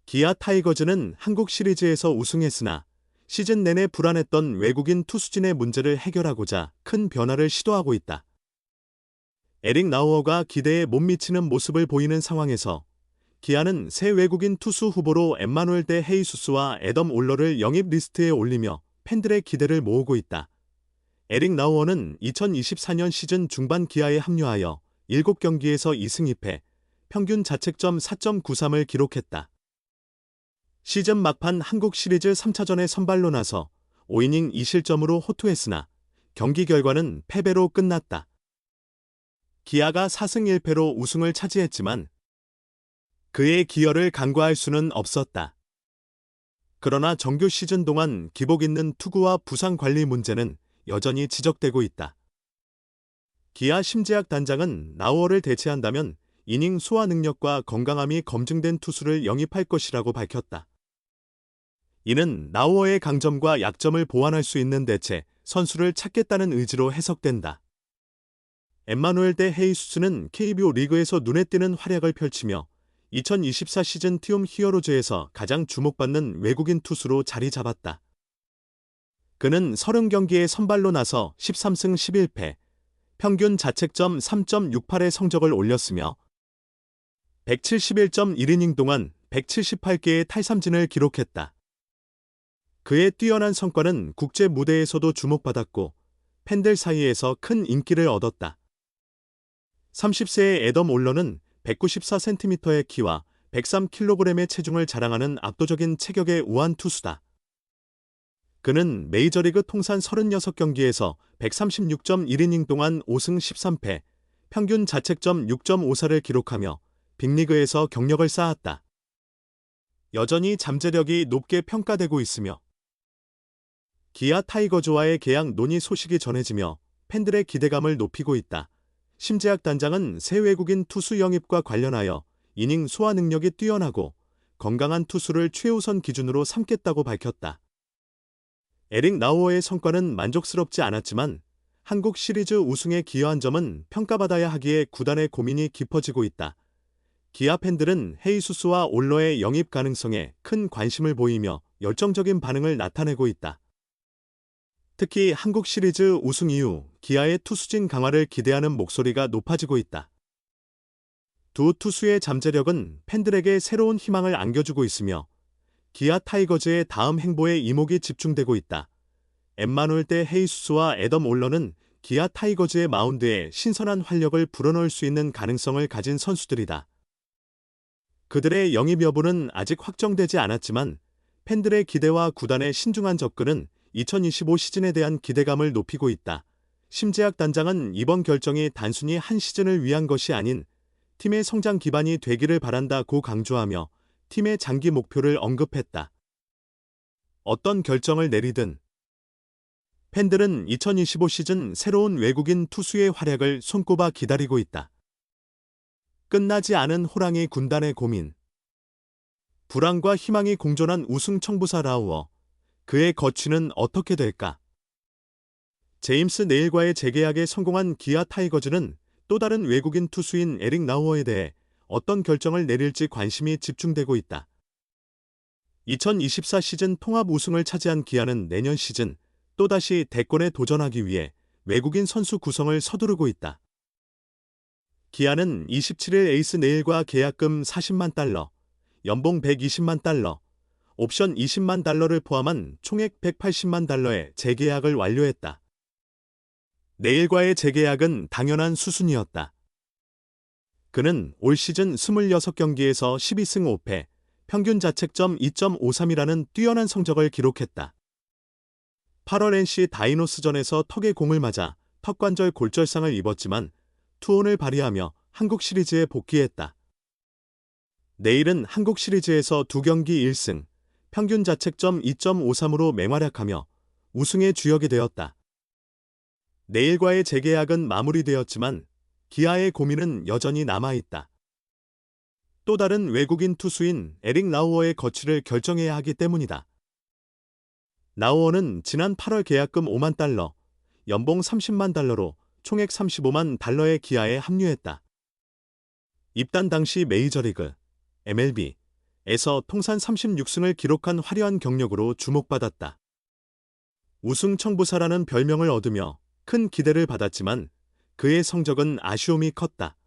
기아 타이거즈는 한국 시리즈에서 우승했으나 시즌 내내 불안했던 외국인 투수진의 문제를 해결하고자 큰 변화를 시도하고 있다. 에릭 나우어가 기대에 못 미치는 모습을 보이는 상황에서 기아는 새 외국인 투수 후보로 엠마누엘 대 헤이수스와 애덤 올러를 영입 리스트에 올리며 팬들의 기대를 모으고 있다. 에릭 나우어는 2024년 시즌 중반 기아에 합류하여 7경기에서 2승 2패, 평균 자책점 4.93을 기록했다. 시즌 막판 한국 시리즈 3차전에 선발로 나서 5이닝 2실점으로 호투했으나 경기 결과는 패배로 끝났다. 기아가 4승 1패로 우승을 차지했지만 그의 기여를 간과할 수는 없었다. 그러나 정규 시즌 동안 기복 있는 투구와 부상 관리 문제는 여전히 지적되고 있다. 기아 심재학 단장은 나우어를 대체한다면 이닝 소화 능력과 건강함이 검증된 투수를 영입할 것이라고 밝혔다. 이는 나우어의 강점과 약점을 보완할 수 있는 대체 선수를 찾겠다는 의지로 해석된다. 엠마누엘 대 헤이수스는 KBO 리그에서 눈에 띄는 활약을 펼치며 2024 시즌 티움 히어로즈에서 가장 주목받는 외국인 투수로 자리 잡았다. 그는 30경기에 선발로 나서 13승 11패, 평균 자책점 3.68의 성적을 올렸으며 171.1이닝 동안 178개의 탈삼진을 기록했다. 그의 뛰어난 성과는 국제 무대에서도 주목받았고 팬들 사이에서 큰 인기를 얻었다. 30세의 애덤 올러는 194cm의 키와 103kg의 체중을 자랑하는 압도적인 체격의 우한 투수다. 그는 메이저리그 통산 36경기에서 136.1이닝 동안 5승 13패, 평균 자책점 6.54를 기록하며 빅리그에서 경력을 쌓았다. 여전히 잠재력이 높게 평가되고 있으며 기아 타이거즈와의 계약 논의 소식이 전해지며 팬들의 기대감을 높이고 있다. 심재학 단장은 새 외국인 투수 영입과 관련하여 이닝 소화 능력이 뛰어나고 건강한 투수를 최우선 기준으로 삼겠다고 밝혔다. 에릭 나우어의 성과는 만족스럽지 않았지만 한국 시리즈 우승에 기여한 점은 평가받아야 하기에 구단의 고민이 깊어지고 있다. 기아 팬들은 헤이수스와 올러의 영입 가능성에 큰 관심을 보이며 열정적인 반응을 나타내고 있다. 특히 한국 시리즈 우승 이후 기아의 투수진 강화를 기대하는 목소리가 높아지고 있다. 두 투수의 잠재력은 팬들에게 새로운 희망을 안겨주고 있으며 기아 타이거즈의 다음 행보에 이목이 집중되고 있다. 엠마누엘 대 헤이수스와 애덤 올러는 기아 타이거즈의 마운드에 신선한 활력을 불어넣을 수 있는 가능성을 가진 선수들이다. 그들의 영입 여부는 아직 확정되지 않았지만 팬들의 기대와 구단의 신중한 접근은 2025 시즌에 대한 기대감을 높이고 있다. 심재학 단장은 이번 결정이 단순히 한 시즌을 위한 것이 아닌 팀의 성장 기반이 되기를 바란다고 강조하며 팀의 장기 목표를 언급했다. 어떤 결정을 내리든 팬들은 2025 시즌 새로운 외국인 투수의 활약을 손꼽아 기다리고 있다. 끝나지 않은 호랑이 군단의 고민. 불안과 희망이 공존한 우승 청부사 라우어. 그의 거취는 어떻게 될까? 제임스 네일과의 재계약에 성공한 기아 타이거즈는 또 다른 외국인 투수인 에릭 나우어에 대해 어떤 결정을 내릴지 관심이 집중되고 있다. 2024 시즌 통합 우승을 차지한 기아는 내년 시즌 또다시 대권에 도전하기 위해 외국인 선수 구성을 서두르고 있다. 기아는 27일 에이스 네일과 계약금 40만 달러, 연봉 120만 달러, 옵션 20만 달러를 포함한 총액 180만 달러의 재계약을 완료했다. 네일과의 재계약은 당연한 수순이었다. 그는 올 시즌 26경기에서 12승 5패, 평균 자책점 2.53이라는 뛰어난 성적을 기록했다. 8월 NC 다이노스전에서 턱에 공을 맞아 턱관절 골절상을 입었지만 투혼을 발휘하며 한국 시리즈에 복귀했다. 네일은 한국 시리즈에서 2경기 1승, 평균 자책점 2.53으로 맹활약하며 우승의 주역이 되었다. 네일과의 재계약은 마무리되었지만 기아의 고민은 여전히 남아있다. 또 다른 외국인 투수인 에릭 나우어의 거취를 결정해야 하기 때문이다. 나우어는 지난 8월 계약금 5만 달러, 연봉 30만 달러로 총액 35만 달러의 기아에 합류했다. 입단 당시 메이저리그, MLB, 에서 통산 36승을 기록한 화려한 경력으로 주목받았다. 우승 청부사라는 별명을 얻으며 큰 기대를 받았지만 그의 성적은 아쉬움이 컸다.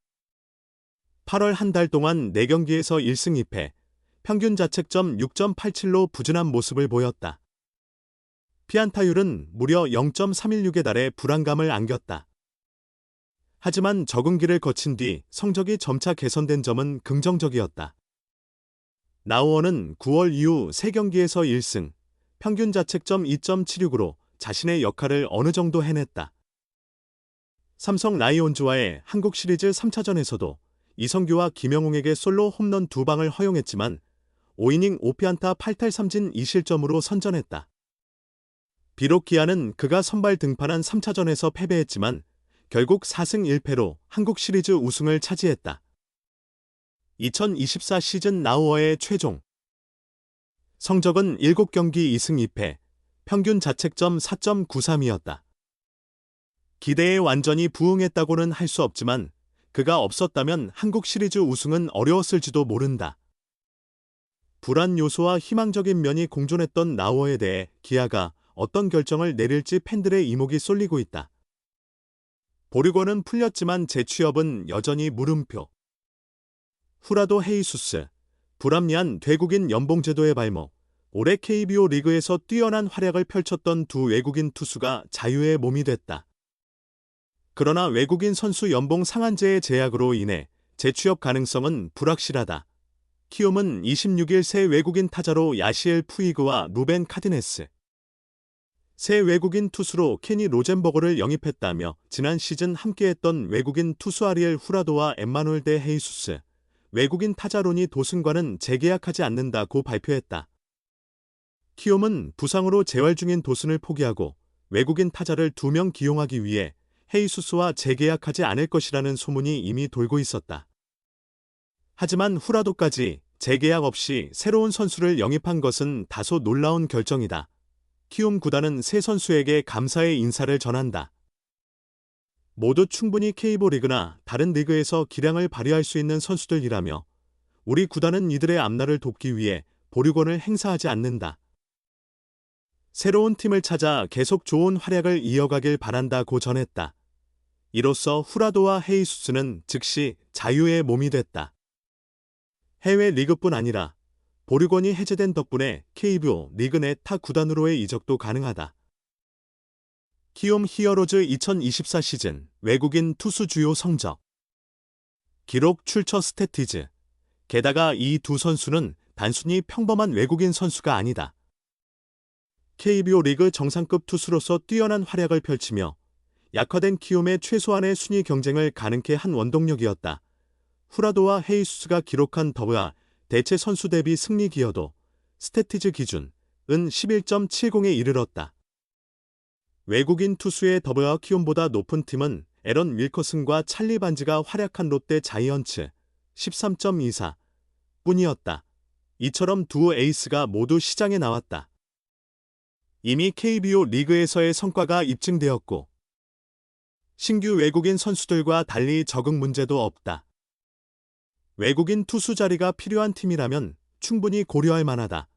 8월 한 달 동안 4경기에서 1승 2패, 평균 자책점 6.87로 부진한 모습을 보였다. 피안타율은 무려 0.316에 달해 불안감을 안겼다. 하지만 적응기를 거친 뒤 성적이 점차 개선된 점은 긍정적이었다. 나우어는 9월 이후 3경기에서 1승, 평균 자책점 2.76으로 자신의 역할을 어느 정도 해냈다. 삼성 라이온즈와의 한국 시리즈 3차전에서도 이성규와 김영웅에게 솔로 홈런 2방을 허용했지만 5이닝 5피안타 8탈 3진 2실점으로 선전했다. 비록 기아는 그가 선발 등판한 3차전에서 패배했지만 결국 4승 1패로 한국 시리즈 우승을 차지했다. 2024 시즌 나우어의 최종 성적은 7경기 2승 2패, 평균 자책점 4.93이었다. 기대에 완전히 부응했다고는 할 수 없지만 그가 없었다면 한국 시리즈 우승은 어려웠을지도 모른다. 불안 요소와 희망적인 면이 공존했던 나우어에 대해 기아가 어떤 결정을 내릴지 팬들의 이목이 쏠리고 있다. 보류건은 풀렸지만 재취업은 여전히 물음표. 후라도 헤이수스, 불합리한 외국인 연봉제도의 발목, 올해 KBO 리그에서 뛰어난 활약을 펼쳤던 두 외국인 투수가 자유의 몸이 됐다. 그러나 외국인 선수 연봉 상한제의 제약으로 인해 재취업 가능성은 불확실하다. 키움은 26일 새 외국인 타자로 야시엘 푸이그와 루벤 카디네스, 새 외국인 투수로 케니 로젠버거를 영입했다며 지난 시즌 함께했던 외국인 투수 아리엘 후라도와 엠마누엘 데 헤이수스, 외국인 타자 로니 도슨과는 재계약하지 않는다고 발표했다. 키움은 부상으로 재활 중인 도슨을 포기하고 외국인 타자를 2명 기용하기 위해 헤이수스와 재계약하지 않을 것이라는 소문이 이미 돌고 있었다. 하지만 후라도까지 재계약 없이 새로운 선수를 영입한 것은 다소 놀라운 결정이다. 키움 구단은 새 선수에게 감사의 인사를 전한다. 모두 충분히 KBO 리그나 다른 리그에서 기량을 발휘할 수 있는 선수들이라며 우리 구단은 이들의 앞날을 돕기 위해 보류권을 행사하지 않는다. 새로운 팀을 찾아 계속 좋은 활약을 이어가길 바란다고 전했다. 이로써 후라도와 헤이수스는 즉시 자유의 몸이 됐다. 해외 리그뿐 아니라 보류권이 해제된 덕분에 KBO 리그 내 타 구단으로의 이적도 가능하다. 키움 히어로즈 2024 시즌 외국인 투수 주요 성적 기록 출처 스태티즈. 게다가 이 두 선수는 단순히 평범한 외국인 선수가 아니다. KBO 리그 정상급 투수로서 뛰어난 활약을 펼치며 약화된 키움의 최소한의 순위 경쟁을 가능케 한 원동력이었다. 후라도와 헤이수스가 기록한 더블A 대체 선수 대비 승리 기여도 스태티즈 기준은 11.70에 이르렀다. 외국인 투수의 더블A 키움보다 높은 팀은 에런 윌커슨과 찰리 반지가 활약한 롯데 자이언츠 13.24 뿐이었다. 이처럼 두 에이스가 모두 시장에 나왔다. 이미 KBO 리그에서의 성과가 입증되었고 신규 외국인 선수들과 달리 적응 문제도 없다. 외국인 투수 자리가 필요한 팀이라면 충분히 고려할 만하다.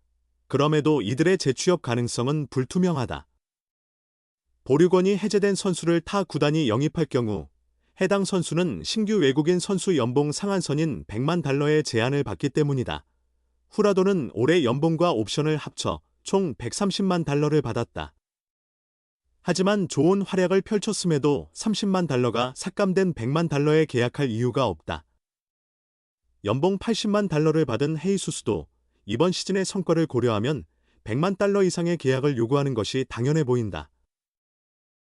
그럼에도 이들의 재취업 가능성은 불투명하다. 보류권이 해제된 선수를 타 구단이 영입할 경우 해당 선수는 신규 외국인 선수 연봉 상한선인 100만 달러의 제한을 받기 때문이다. 후라도는 올해 연봉과 옵션을 합쳐 총 130만 달러를 받았다. 하지만 좋은 활약을 펼쳤음에도 30만 달러가 삭감된 100만 달러에 계약할 이유가 없다. 연봉 80만 달러를 받은 헤이수스도 이번 시즌의 성과를 고려하면 100만 달러 이상의 계약을 요구하는 것이 당연해 보인다.